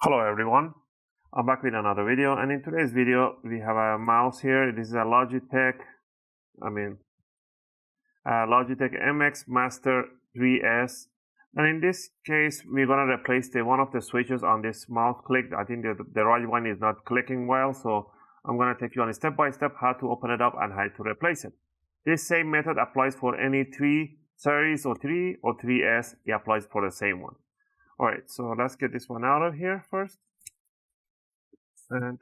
Hello everyone, I'm back with another video, and in today's video we have a mouse here. This is a Logitech MX Master 3S, and in this case we're gonna replace one of the switches on this mouse click. I think the right one is not clicking well, so I'm gonna take you on a step-by-step how to open it up and how to replace it. This same method applies for any 3 series or 3 or 3S. It applies for the same one. Alright, so let's get this one out of here first. And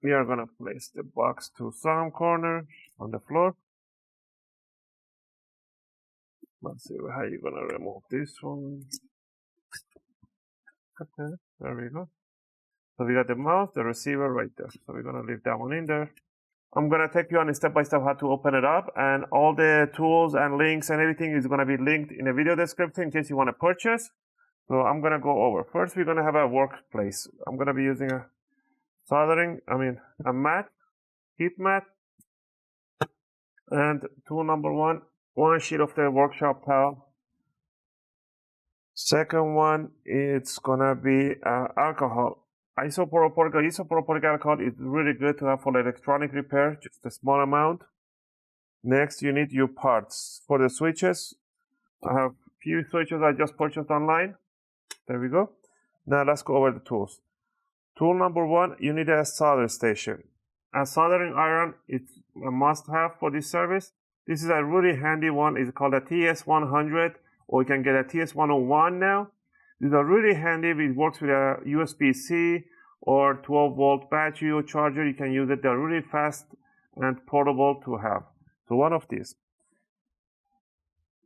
we are going to place the box to some corner on the floor. Let's see how you're going to remove this one. Okay, there we go. So we got the mouse, the receiver right there. So we're going to leave that one in there. I'm going to take you on a step-by-step how to open it up, and all the tools and links and everything is going to be linked in the video description in case you want to purchase. So I'm going to go over. First, we're going to have a workplace. I'm going to be using a mat, heat mat. And tool number one sheet of the workshop towel. Second one, it's going to be alcohol. Isopropylic alcohol is really good to have for electronic repair, just a small amount. Next, you need your parts. For the switches, I have few switches I just purchased online. There we go. Now let's go over the tools. Tool number one, you need a solder station. A soldering iron is a must-have for this service. This is a really handy one. It's called a TS100, or you can get a TS101 now. These are really handy. It works with a USB-C or 12-volt battery or charger. You can use it. They're really fast and portable to have. So one of these.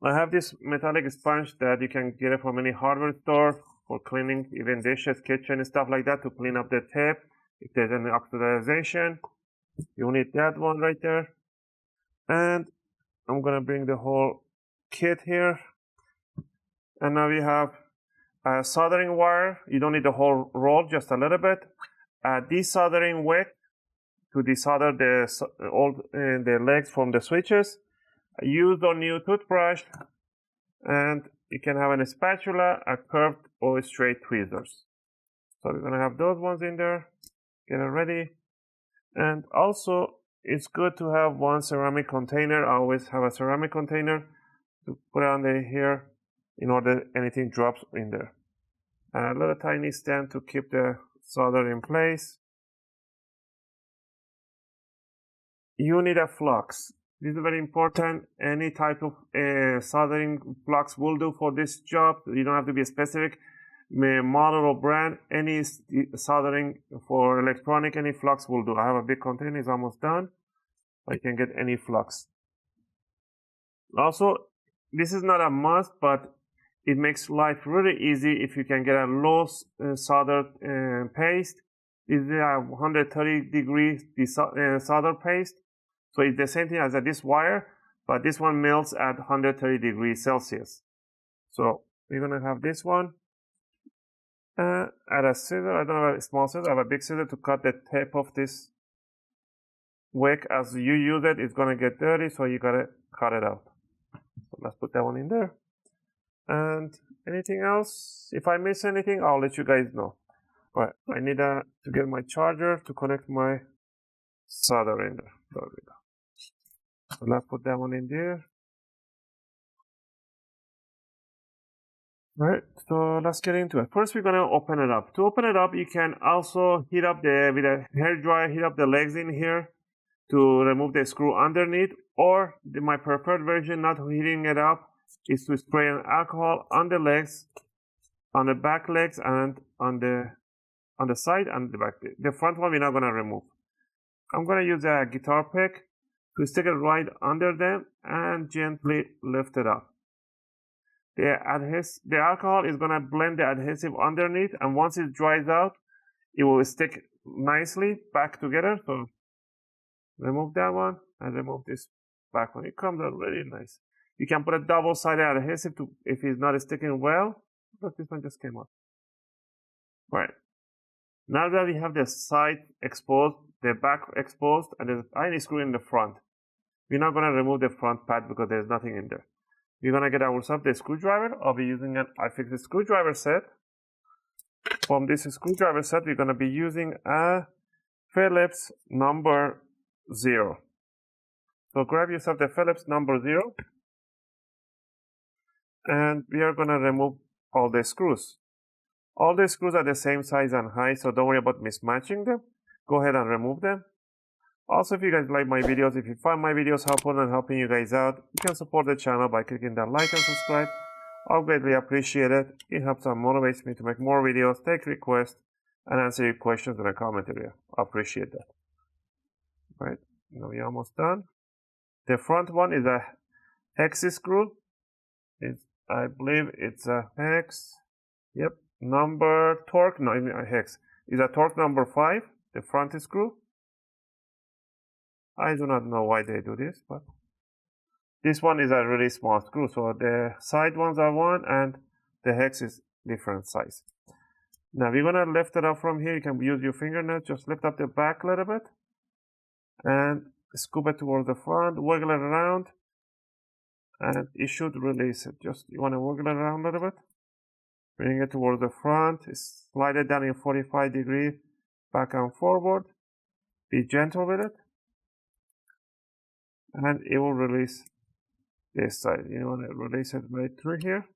I have this metallic sponge that you can get it from any hardware store for cleaning even dishes, kitchen, and stuff like that, to clean up the tape if there's any oxidization. You need that one right there. And I'm going to bring the whole kit here. And now we have a soldering wire. You don't need the whole roll, just a little bit. A desoldering wick to desolder the legs from the switches. A used or new toothbrush, and you can have a spatula, a curved or straight tweezers. So we're going to have those ones in there. Get it ready. And also, it's good to have one ceramic container. I always have a ceramic container to put on here in order anything drops in there. And a little tiny stand to keep the solder in place. You need a flux. This is very important. Any type of soldering flux will do for this job. You don't have to be a specific model or brand. Any soldering for electronic, any flux will do. I have a big container, it's almost done. I can get any flux. Also, this is not a must, but it makes life really easy if you can get a low soldered paste. This is a 130 degrees solder paste. So it's the same thing as this wire, but this one melts at 130 degrees Celsius. So we're going to have this one. Add a scissor. I don't have a small scissor. I have a big scissor to cut the tip of this wick. As you use it, it's going to get dirty, so you got to cut it out. So let's put that one in there. And anything else? If I miss anything, I'll let you guys know. All right, I need to get my charger to connect my solder in there. There we go. So let's put that one in there. Right, so let's get into it. First, we're going to open it up. To open it up, you can also heat up with a hair dryer, heat up the legs in here to remove the screw underneath. Or my preferred version, not heating it up, is to spray an alcohol on the legs, on the back legs, and on the side and the back. The front one we're not going to remove. I'm going to use a guitar pick to stick it right under them and gently lift it up. The alcohol is going to blend the adhesive underneath, and once it dries out, it will stick nicely back together. So remove that one and remove this back one. It comes out really nice. You can put a double-sided adhesive if it's not sticking well, but this one just came out. Right. Now that we have the side exposed, the back exposed, and there's a tiny screw in the front, we're not going to remove the front pad because there's nothing in there. we're gonna get ourselves the screwdriver. I'll be using an iFixit screwdriver set. From this screwdriver set, we're gonna be using a Phillips number 0. So grab yourself the Phillips number 0, and we are gonna remove all the screws. All the screws are the same size and height, so don't worry about mismatching them. Go ahead and remove them. Also, if you guys like my videos, if you find my videos helpful and helping you guys out, you can support the channel by clicking that like and subscribe. I'll greatly appreciate it. It helps and motivates me to make more videos, take requests, and answer your questions in the comment area. I appreciate that. Right, now we're almost done. The front one is a hex screw. I believe it's a hex. Yep, hex. It's a torque number 5, the front screw. I do not know why they do this, but this one is a really small screw. So the side ones are 1 and the hex is different size. Now we're gonna lift it up from here. You can use your fingernail, just lift up the back a little bit and scoop it towards the front, wiggle it around, and it should release it. Just you want to wiggle it around a little bit, bring it towards the front, slide it down in 45 degrees, back and forward. Be gentle with it, and it will release this side. You want to release it right through here.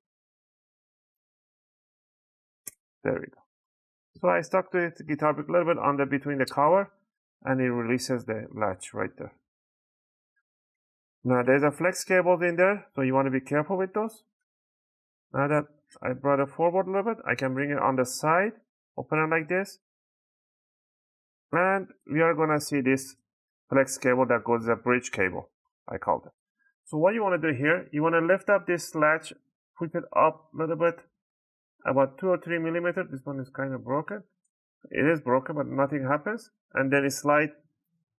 There we go. So I stuck to the guitar pick a little bit under between the cover, and it releases the latch right there. Now there's a flex cables in there, so you want to be careful with those. Now that I brought it forward a little bit, I can bring it on the side, open it like this, and we are gonna see this flex cable that goes a bridge cable, I called it. So what you want to do here, you want to lift up this latch, push it up a little bit, about 2 or 3 millimeters. This one is kind of broken. It is broken, but nothing happens. And then you slide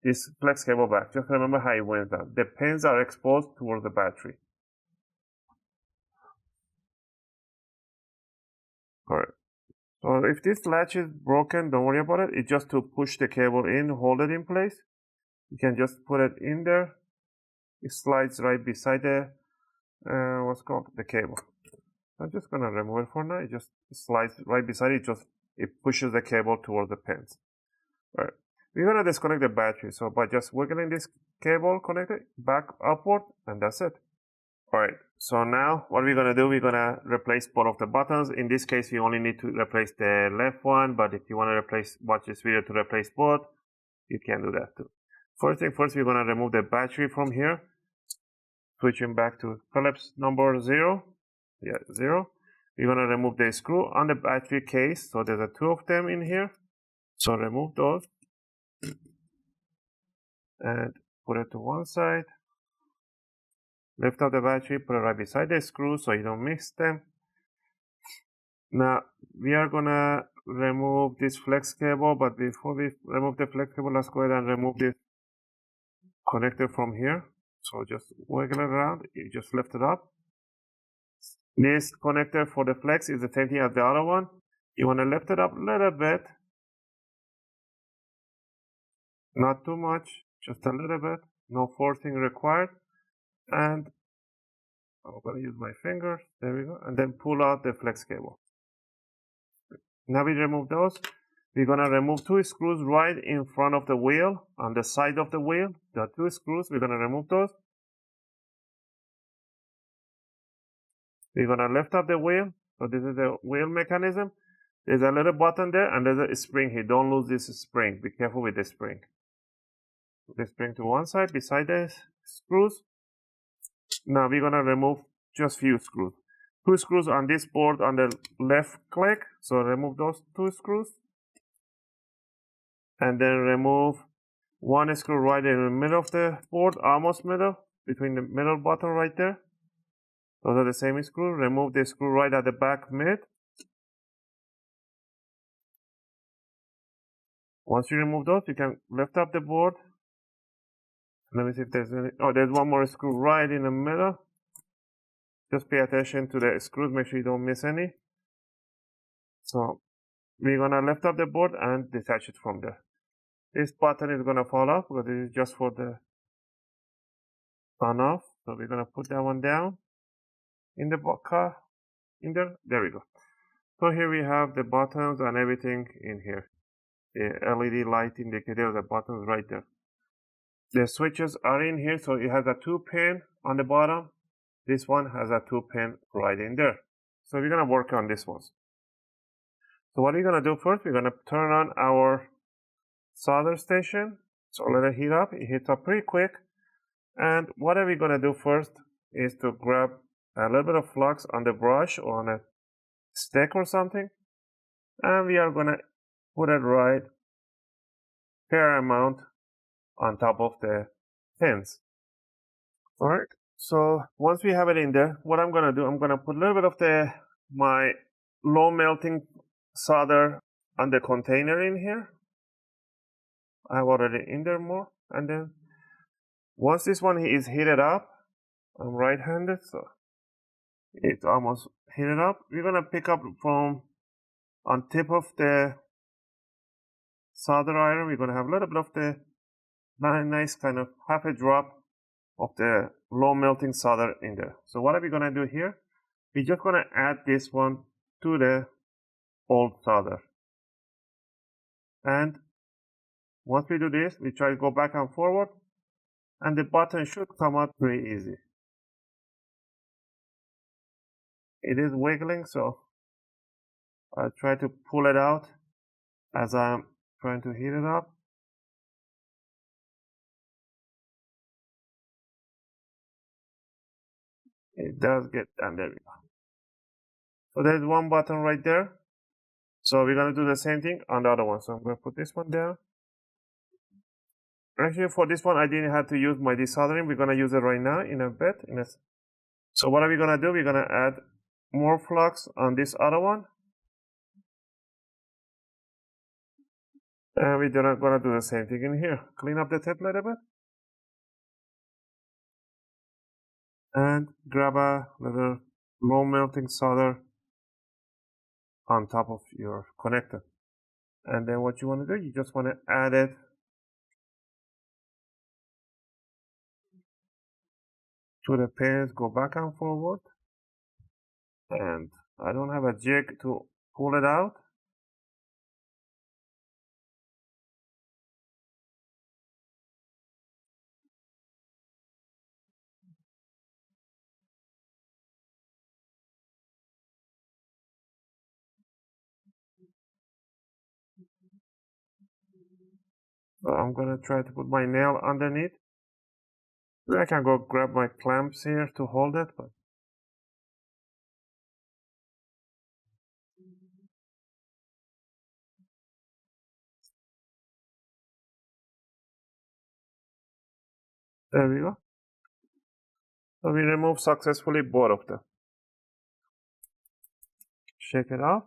this flex cable back. Just remember how it went down. The pins are exposed towards the battery. Alright. So if this latch is broken, don't worry about it. It's just to push the cable in, hold it in place. You can just put it in there. It slides right beside the the cable. I'm just gonna remove it for now. It just slides right beside it. It pushes the cable towards the pins. Alright. We're gonna disconnect the battery. So by just wiggling this cable, connect it back upward, and that's it. Alright, so now what we're gonna do, we're gonna replace both of the buttons. In this case, we only need to replace the left one, but if you wanna watch this video to replace both, you can do that too. First thing first, we're gonna remove the battery from here. Switching back to Phillips number 0. Yeah, 0. We're gonna remove the screw on the battery case. So there's 2 of them in here. So remove those and put it to one side. Lift up the battery, put it right beside the screw so you don't mix them. Now we are gonna remove this flex cable, but before we remove the flex cable, let's go ahead and remove this connector from here. So just wiggle it around, you just lift it up. This connector for the flex is the same thing as the other one. You want to lift it up a little bit. Not too much, just a little bit. No forcing required. And I'm going to use my fingers. There we go. And then pull out the flex cable. Now we remove those. We're going to remove 2 screws right in front of the wheel, on the side of the wheel. There are 2 screws. We're going to remove those. We're going to lift up the wheel. So this is the wheel mechanism. There's a little button there and there's a spring here. Don't lose this spring. Be careful with the spring. Put the spring to one side beside the screws. Now we're going to remove just few screws. 2 screws on this board on the left click. So remove those 2 screws. And then remove 1 screw right in the middle of the board, almost middle, between the middle button right there. Those are the same screw. Remove the screw right at the back mid. Once you remove those, you can lift up the board. Let me see if there's any. Oh, there's 1 more screw right in the middle. Just pay attention to the screws, make sure you don't miss any. So we're gonna lift up the board and detach it from there. This button is gonna fall off because this is just for the on off. So we're gonna put that one down. in the car in there. There we go. So here we have the buttons and everything in here. The LED light indicator, the buttons right there. The switches are in here, so it has a 2-pin on the bottom. This one has a 2-pin right in there. So we're gonna work on this one. So what we're gonna do first, we're gonna turn on our solder station. So let it heat up. It heats up pretty quick. And what are we gonna do first is to grab a little bit of flux on the brush or on a stick or something, and we are gonna put it right fair amount on top of the pins. All right. So once we have it in there, what I'm gonna do, I'm gonna put a little bit of my low melting solder on the container in here. I have already in there more, and then once this one is heated up, I'm right-handed, so it's almost heated up. We're gonna pick up from on tip of the solder iron. We're gonna have a little bit of the nice kind of half a drop of the low melting solder in there. So what are we gonna do here? We're just gonna add this one to the old solder, and once we do this, we try to go back and forward, and the button should come out pretty easy. It is wiggling, so I'll try to pull it out as I'm trying to heat it up. It does get done. There we go. So there's one button right there. So we're gonna do the same thing on the other one. So I'm gonna put this one down. Actually, for this one, I didn't have to use my desoldering. We're gonna use it right now in a bit. So what are we gonna do? We're gonna add more flux on this other one, and we're gonna do the same thing in here. Clean up the tip a little bit, and grab a little low melting solder on top of your connector. And then what you want to do, you just want to add it to the pins, go back and forward. And I don't have a jig to pull it out. So I'm gonna try to put my nail underneath. I can go grab my clamps here to hold it, but there we go. So we remove successfully both of them. Shake it off,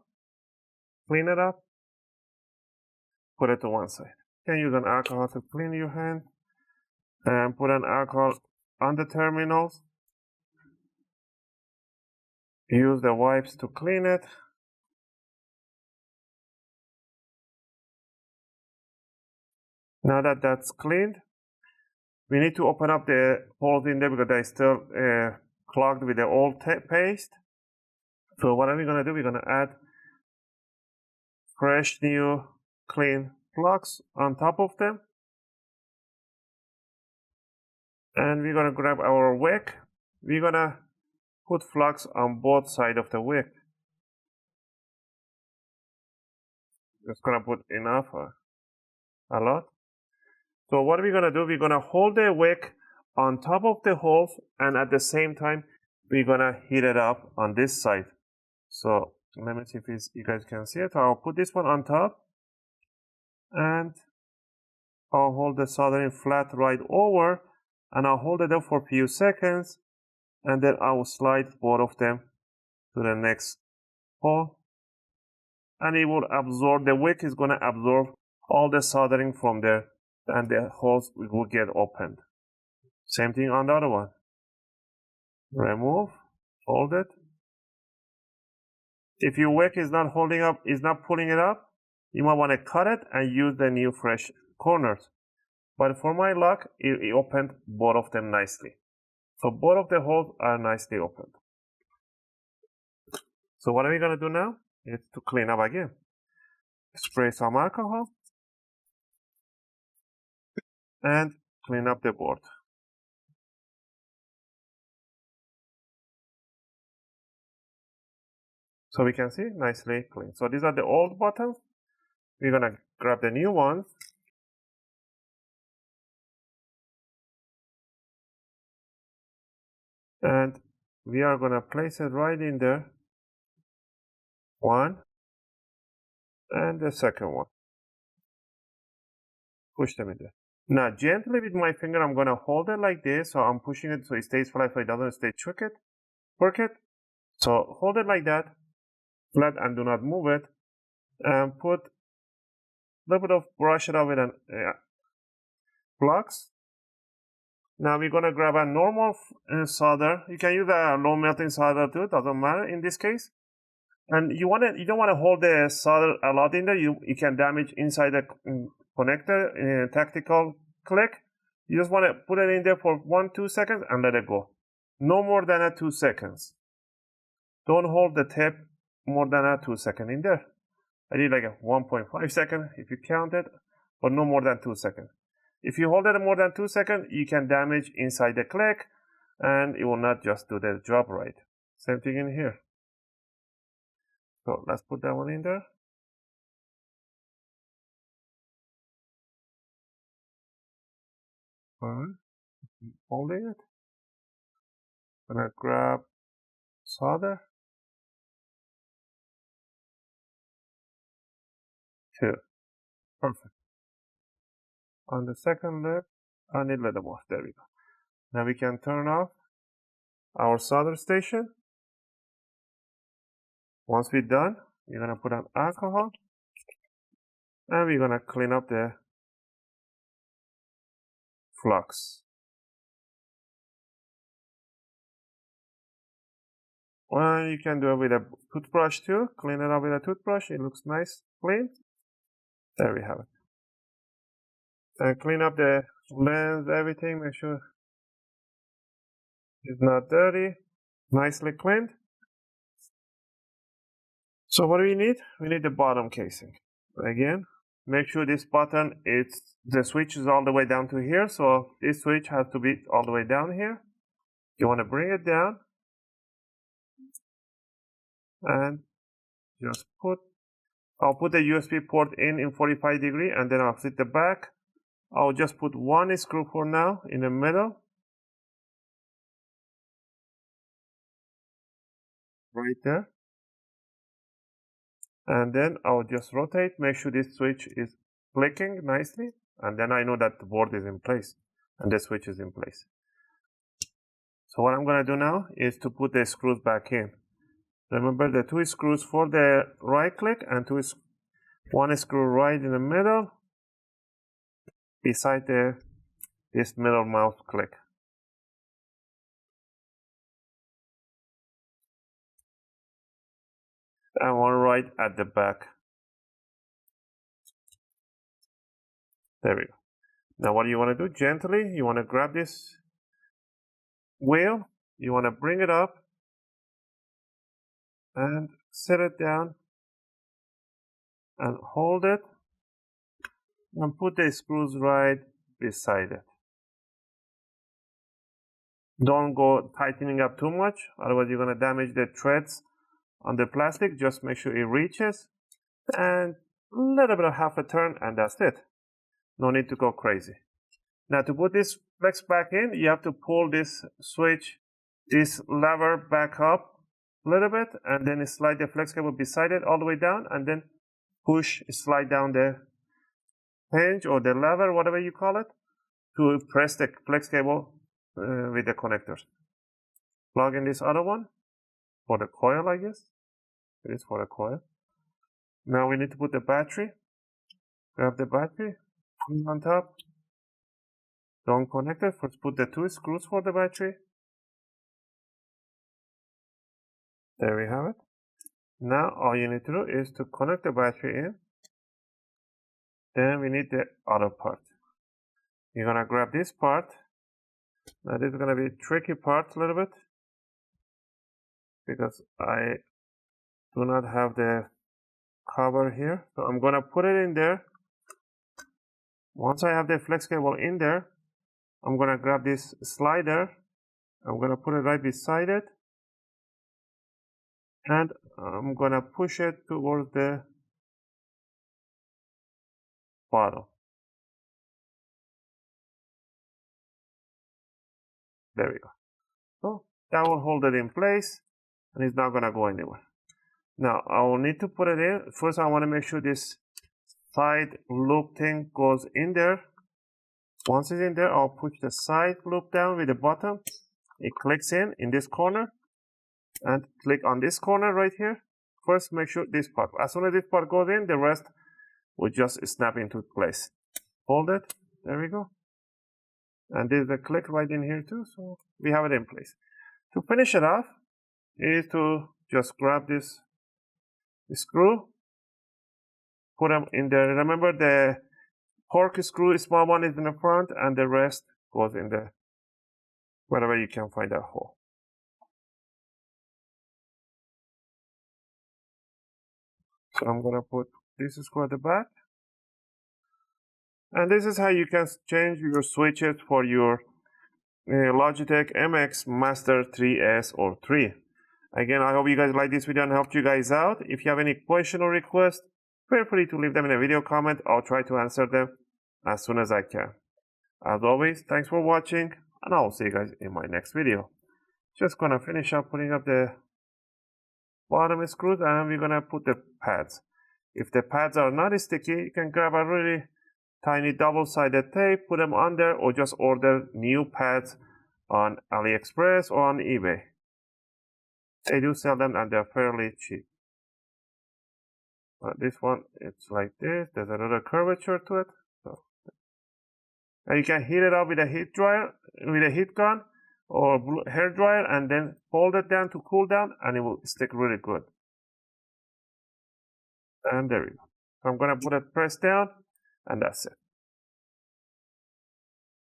clean it up, put it to one side. You can use an alcohol to clean your hand, and put an alcohol on the terminals. Use the wipes to clean it. Now that that's cleaned, we need to open up the holes in there because they're still clogged with the old paste. So what are we gonna do? We're gonna add fresh, new, clean flux on top of them. And we're gonna grab our wick. We're gonna put flux on both sides of the wick. Just gonna put enough, a lot. So what are we gonna do? We're gonna hold the wick on top of the holes, and at the same time, we're gonna heat it up on this side. So let me see if you guys can see it. I'll put this one on top, and I'll hold the soldering flat right over, and I'll hold it up for a few seconds, and then I will slide both of them to the next hole, and it will absorb, the wick is going to absorb all the soldering from there, and the holes will get opened. Same thing on the other one. Remove, hold it. If your wick is not holding up, is not pulling it up, you might want to cut it and use the new fresh corners. But for my luck, it opened both of them nicely. So both of the holes are nicely opened. So what are we going to do now? Is to clean up again. Spray some alcohol and clean up the board. So we can see nicely clean. So these are the old buttons. We're going to grab the new ones. And we are going to place it right in there. One. And the second one. Push them in there. Now gently with my finger, I'm going to hold it like this. So I'm pushing it so it stays flat, so it doesn't stay crooked. So hold it like that, flat, and do not move it. And put a little bit of brush it up with an flux. Now we're going to grab a normal solder. You can use a low melting solder too, doesn't matter in this case. And you don't want to hold the solder a lot in there. You can damage inside the connector in a tactical click. You just want to put it in there for 1-2 seconds and let it go. No more than 2 seconds. Don't hold the tip more than 2 seconds in there. I did like a 1.5 seconds if you count it, but no more than 2 seconds. If you hold it more than 2 seconds, you can damage inside the click and it will not just do the job right. Same thing in here. So let's put that one in there. Alright, holding it. Gonna grab solder. 2. Perfect. On the second lip, I need a little more. There we go. Now we can turn off our solder station. Once we're done, we're gonna put on alcohol and we're gonna clean up the flux. Well, you can do it with a toothbrush too. Clean it up with a toothbrush. It looks nice, clean. There we have it. And clean up the lens, everything. Make sure it's not dirty. Nicely cleaned. So what do we need? We need the bottom casing. Again, make sure this button, the switch is all the way down to here. So this switch has to be all the way down here. You want to bring it down. And just I'll put the USB port in 45 degrees and then I'll fit the back. I'll just put one screw for now in the middle. Right there. And then I'll just rotate, make sure this switch is clicking nicely. And then I know that the board is in place and the switch is in place. So what I'm going to do now is to put the screws back in. Remember the 2 screws for the right click and 1 screw right in the middle beside this middle mouse click. And one right at the back. There we go. Now what do you want to do? Gently, you want to grab this wheel, you want to bring it up and set it down and hold it and put the screws right beside it. Don't go tightening up too much, otherwise you're going to damage the threads on the plastic. Just make sure it reaches and a little bit of half a turn and that's it. No need to go crazy. Now to put this flex back in, you have to pull this switch, this lever back up a little bit and then slide the flex cable beside it all the way down and then slide down the hinge or the lever, whatever you call it, to press the flex cable with the connectors. Plug in this other one for the coil, I guess. It is for the coil. Now we need to put the battery. Grab the battery, put it on top. Don't connect it. First put the 2 screws for the battery. There we have it. Now all you need to do is to connect the battery in. Then we need the other part. You're gonna grab this part. Now this is gonna be a tricky part a little bit because I do not have the cover here. So I'm gonna put it in there. Once I have the flex cable in there, I'm gonna grab this slider. I'm gonna put it right beside it. And I'm gonna push it towards the bottom. There we go. So that will hold it in place and it's not gonna go anywhere. Now I will need to put it in. First I want to make sure this side loop thing goes in there. Once it's in there, I'll push the side loop down with the bottom. It clicks in this corner and click on this corner right here. First make sure this part. As soon as this part goes in, the rest will just snap into place. Hold it. There we go. And there's a click right in here too, so we have it in place. To finish it off is to just grab this screw, put them in there. Remember the cork screw, small one is in the front and the rest goes in the wherever you can find that hole. So I'm gonna put this screw at the back. And this is how you can change your switches for your Logitech MX Master 3S or 3. Again, I hope you guys like this video and helped you guys out. If you have any question or request, feel free to leave them in a video comment. I'll try to answer them as soon as I can. As always, thanks for watching, and I'll see you guys in my next video. Just gonna finish up putting up the bottom screws, and we're gonna put the pads. If the pads are not sticky, you can grab a really tiny double-sided tape, put them on there, or just order new pads on AliExpress or on eBay. They do sell them and they're fairly cheap. But this one, it's like this. There's a little curvature to it. So, and you can heat it up with a heat dryer, with a heat gun or hair dryer, and then fold it down to cool down, and it will stick really good. And there we go. So I'm gonna put it pressed down, and that's it.